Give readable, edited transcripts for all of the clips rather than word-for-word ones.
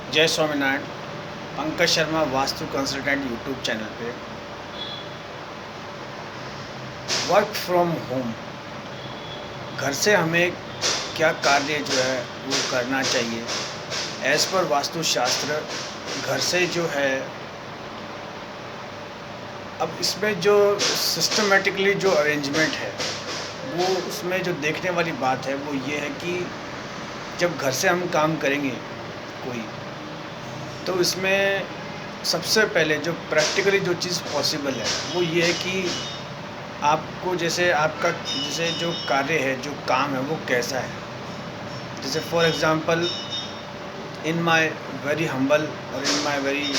जय Swaminarayan. Pankaj Sharma vastu consultant YouTube channel पे। Work from home, घर से हमें क्या कार्य जो है वो करना चाहिए एज़ पर वास्तुशास्त्र। घर से जो है, अब इसमें जो सिस्टमेटिकली जो अरेंजमेंट है वो, उसमें जो देखने वाली बात है वो ये है कि जब घर से हम काम करेंगे कोई, तो इसमें सबसे पहले जो प्रैक्टिकली जो चीज़ पॉसिबल है वो ये है कि आपको जैसे आपका जैसे जो कार्य है, जो काम है वो कैसा है। जैसे for example, in my very humble और इन माय वेरी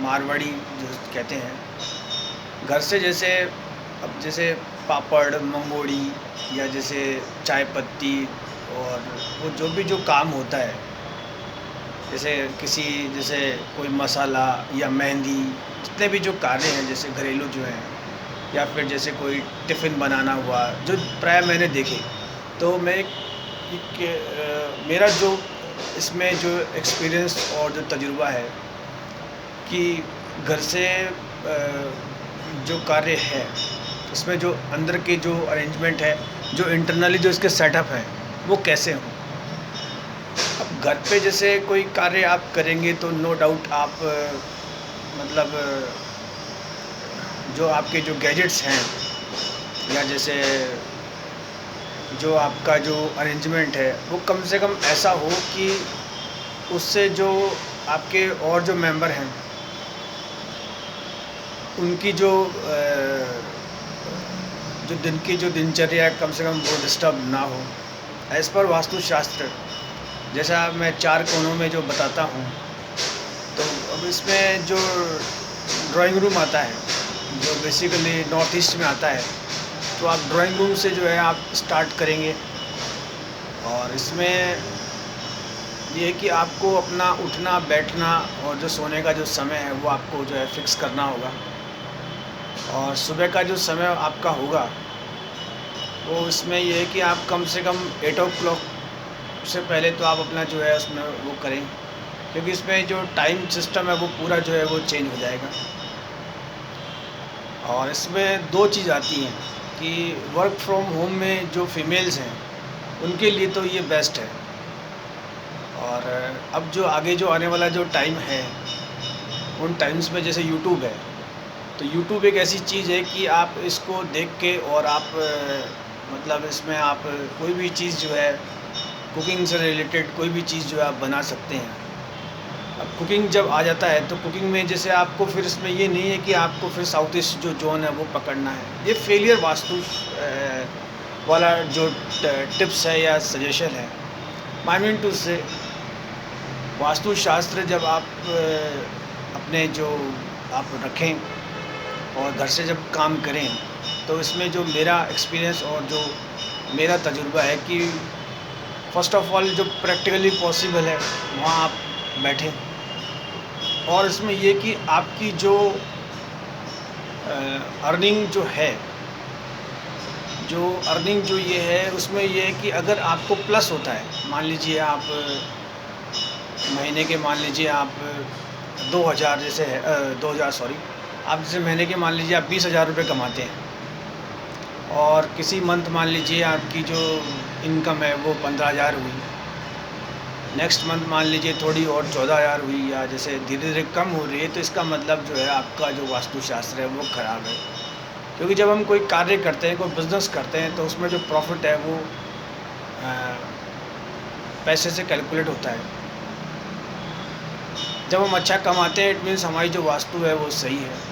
मारवाड़ी जो कहते हैं, घर से जैसे अब जैसे पापड़, मंगोड़ी या जैसे चाय पत्ती और वो जो भी जो काम होता है, जैसे किसी जैसे कोई मसाला या मेहंदी, जितने भी जो कार्य हैं जैसे घरेलू जो हैं, या फिर जैसे कोई टिफ़िन बनाना हुआ, जो प्राय मैंने देखे। तो मैं मेरा जो इसमें जो एक्सपीरियंस और जो तजुर्बा है कि घर से जो कार्य है उसमें जो अंदर के जो अरेंजमेंट है, जो इंटरनली जो इसके सेटअप है वो कैसे हों। अब घर पे जैसे कोई कार्य आप करेंगे तो नो डाउट आप मतलब जो आपके जो गैजेट्स हैं, या जैसे जो आपका जो अरेंजमेंट है वो कम से कम ऐसा हो कि उससे जो आपके और जो मेंबर हैं उनकी जो दिन की जो दिनचर्या है कम से कम वो डिस्टर्ब ना हो। एज़ पर वास्तुशास्त्र, जैसा मैं 4 कोनों में जो बताता हूँ, तो अब इसमें जो ड्राइंग रूम आता है, जो बेसिकली नॉर्थ ईस्ट में आता है, तो आप ड्राइंग रूम से जो है आप स्टार्ट करेंगे। और इसमें ये है कि आपको अपना उठना बैठना और जो सोने का जो समय है वो आपको जो है फिक्स करना होगा। और सुबह का जो समय आपका होगा वो इसमें ये है कि आप कम से कम 8 ओ क्लॉक से पहले तो आप अपना जो है उसमें वो करें, क्योंकि इसमें जो टाइम सिस्टम है वो पूरा जो है वो चेंज हो जाएगा। और इसमें 2 चीज़ आती हैं कि वर्क फ्रॉम होम में जो फीमेल्स हैं उनके लिए तो ये बेस्ट है। और अब जो आगे जो आने वाला जो टाइम है, उन टाइम्स में जैसे यूट्यूब है, तो यूट्यूब एक ऐसी चीज़ है कि आप इसको देख के और आप मतलब इसमें आप कोई भी चीज़ जो है कुकिंग से रिलेटेड कोई भी चीज़ जो है आप बना सकते हैं। अब कुकिंग जब आ जाता है तो कुकिंग में जैसे आपको फिर इसमें ये नहीं है कि आपको फिर साउथ ईस्ट जो जोन है वो पकड़ना है। ये फेलियर वास्तु वाला जो टिप्स है या सजेशन है, आई मीन टू से वास्तुशास्त्र जब आप अपने जो आप रखें और घर से जब काम करें, तो इसमें जो मेरा एक्सपीरियंस और जो मेरा तजुर्बा है कि फ़र्स्ट ऑफ़ ऑल जो प्रैक्टिकली पॉसिबल है वहाँ आप बैठें। और इसमें ये कि आपकी जो अर्निंग जो है, जो अर्निंग जो ये है उसमें ये है कि अगर आपको प्लस होता है, मान लीजिए आप महीने के मान लीजिए आप 2000 जैसे है 2000 सॉरी, आप जैसे महीने के मान लीजिए आप 20,000 रुपये कमाते हैं, और किसी मंथ मान लीजिए आपकी जो इनकम है वो 15,000 हुई, नेक्स्ट मंथ मान लीजिए थोड़ी और 14,000 हुई, या जैसे धीरे धीरे कम हो रही है, तो इसका मतलब जो है आपका जो वास्तुशास्त्र है वो ख़राब है। क्योंकि जब हम कोई कार्य करते हैं, कोई बिज़नेस करते हैं, तो उसमें जो प्रॉफिट है वो पैसे से कैलकुलेट होता है। जब हम अच्छा कमाते हैं, इट मीन्स हमारी जो वास्तु है वो सही है।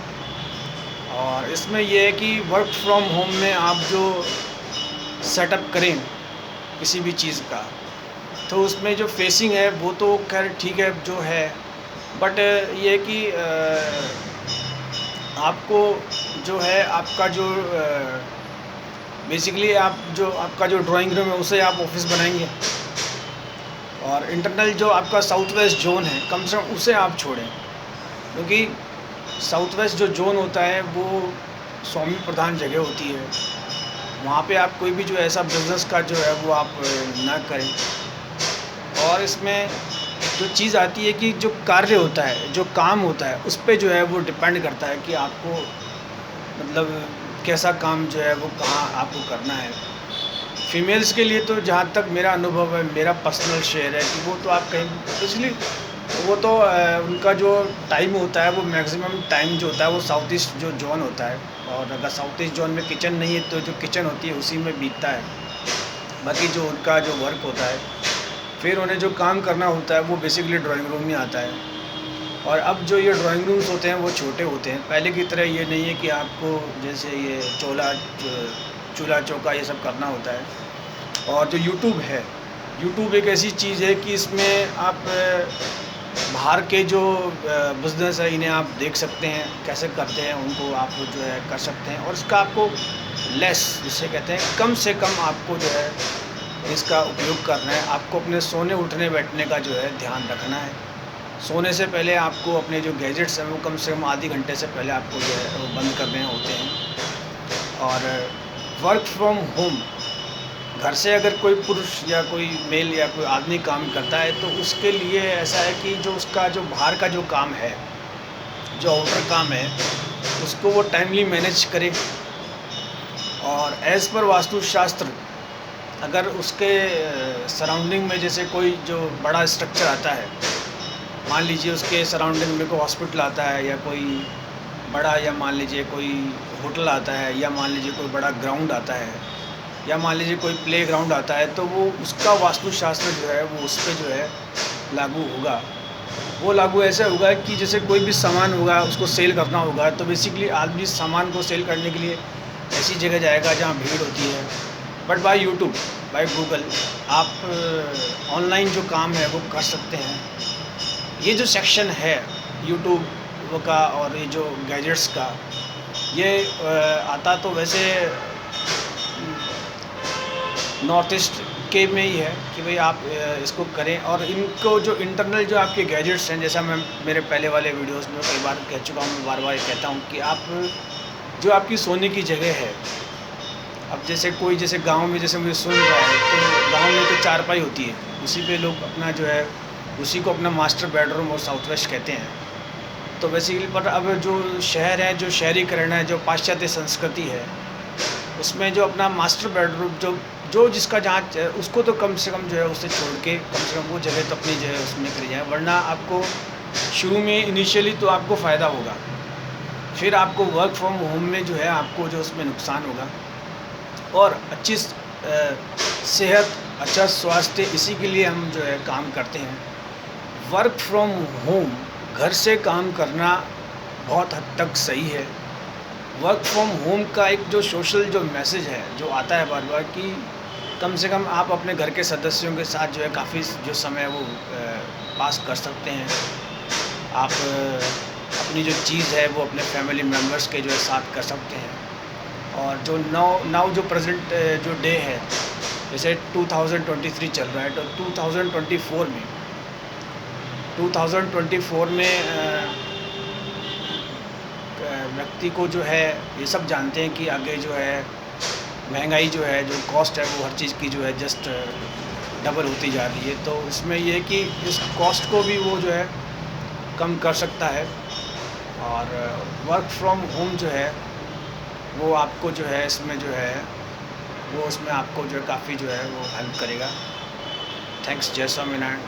और इसमें यह है कि वर्क फ्रॉम होम में आप जो सेटअप करें किसी भी चीज़ का, तो उसमें जो फेसिंग है वो तो खैर ठीक है जो है, बट ये है कि आपको जो है आपका जो बेसिकली आप जो आपका जो ड्राइंग रूम है उसे आप ऑफिस बनाएंगे, और इंटरनल जो आपका साउथ वेस्ट जोन है कम से कम उसे आप छोड़ें। क्योंकि साउथ वेस्ट जो जोन होता है वो स्वामी प्रधान जगह होती है, वहाँ पे आप कोई भी जो ऐसा बिज़नेस का जो है वो आप ना करें। और इसमें जो चीज़ आती है कि जो कार्य होता है, जो काम होता है, उस पे जो है वो डिपेंड करता है कि आपको मतलब कैसा काम जो है वो कहाँ आपको करना है। फीमेल्स के लिए तो जहाँ तक मेरा अनुभव है, मेरा पर्सनल शेयर है कि वो तो आप कहीं इसलिए वो तो उनका जो टाइम होता है वो मैक्सिमम टाइम जो होता है वो साउथ ईस्ट जो जोन होता है, और अगर साउथ ईस्ट जोन में किचन नहीं है तो जो किचन होती है उसी में बीतता है। बाकी जो उनका जो वर्क होता है, फिर उन्हें जो काम करना होता है वो बेसिकली ड्राइंग रूम में आता है। और अब जो ये ड्राइंग रूम्स होते हैं वो छोटे होते हैं, पहले की तरह ये नहीं है कि आपको जैसे ये चूल्हा चौका ये सब करना होता है। और जो यूट्यूब है, यूट्यूब एक ऐसी चीज़ है कि इसमें आप बाहर के जो बिज़नेस है इन्हें आप देख सकते हैं कैसे करते हैं, उनको आप जो है कर सकते हैं। और इसका आपको लेस जिसे कहते हैं कम से कम आपको जो है इसका उपयोग करना है। आपको अपने सोने उठने बैठने का जो है ध्यान रखना है। सोने से पहले आपको अपने जो गैजेट्स हैं वो कम से कम आधे घंटे से पहले आपको जो है वो बंद करने होते हैं। और वर्क फ्रॉम होम, घर से अगर कोई पुरुष या कोई मेल या कोई आदमी काम करता है तो उसके लिए ऐसा है कि जो उसका जो बाहर का जो काम है, जो आउटर काम है, उसको वो टाइमली मैनेज करे। और एज़ पर वास्तुशास्त्र अगर उसके सराउंडिंग में जैसे कोई जो बड़ा स्ट्रक्चर आता है, मान लीजिए उसके सराउंडिंग में कोई हॉस्पिटल आता है या कोई बड़ा, या मान लीजिए कोई होटल आता है, या मान लीजिए कोई बड़ा ग्राउंड आता है, या मान लीजिए कोई प्ले ग्राउंड आता है, तो वो उसका वास्तुशास्त्र जो है वो उस पर जो है लागू होगा। वो लागू ऐसे होगा कि जैसे कोई भी सामान होगा उसको सेल करना होगा, तो बेसिकली आदमी सामान को सेल करने के लिए ऐसी जगह जाएगा जहाँ भीड़ होती है। But by YouTube, by Google आप ऑनलाइन जो काम है वो कर सकते हैं। ये जो सेक्शन है यूट्यूब का और ये जो गैजेट्स का, ये आता तो वैसे नॉर्थ ईस्ट के में ही है कि भाई आप इसको करें। और इनको जो इंटरनल जो आपके गैजेट्स हैं, जैसा मैं मेरे पहले वाले वीडियोस में कई बार कह चुका हूँ, मैं बार बार कहता हूँ कि आप जो आपकी सोने की जगह है, अब जैसे कोई जैसे गांव में जैसे मुझे सुन रहा है तो गांव में तो चारपाई होती है, उसी पे लोग अपना जो है उसी को अपना मास्टर बेडरूम और साउथ वेस्ट कहते हैं। तो बेसिकली पर अब जो शहर है, जो शहरीकरण है, जो पाश्चात्य संस्कृति है, उसमें जो अपना मास्टर बेडरूम जो जिसका जहाँ उसको तो कम से कम जो है उससे छोड़ के कम से कम वो जगह तो अपनी जो है उसमें करी जाए। वरना आपको शुरू में इनिशियली तो आपको फ़ायदा होगा, फिर आपको वर्क फ्रॉम होम में जो है आपको जो उसमें नुकसान होगा। और अच्छी सेहत, अच्छा स्वास्थ्य, इसी के लिए हम जो है काम करते हैं। वर्क फ्रॉम होम, घर से काम करना बहुत हद तक सही है। वर्क फ्रॉम होम का एक जो सोशल जो मैसेज है जो आता है बार बार कि कम से कम आप अपने घर के सदस्यों के साथ जो है काफ़ी जो समय वो पास कर सकते हैं। आप अपनी जो चीज़ है वो अपने फैमिली मेम्बर्स के जो है साथ कर सकते हैं। और जो नाउ जो प्रेजेंट जो डे है, जैसे 2023 चल रहा है, तो 2024 में व्यक्ति को जो है ये सब जानते हैं कि आगे जो है महंगाई जो है, जो कॉस्ट है, वो हर चीज़ की जो है जस्ट डबल होती जा रही है। तो इसमें ये है कि इस कॉस्ट को भी वो जो है कम कर सकता है। और वर्क फ्रॉम होम जो है वो आपको जो है इसमें जो है वो उसमें आपको जो है काफ़ी जो है वो हेल्प करेगा। थैंक्स, जय स्वामीनारायण।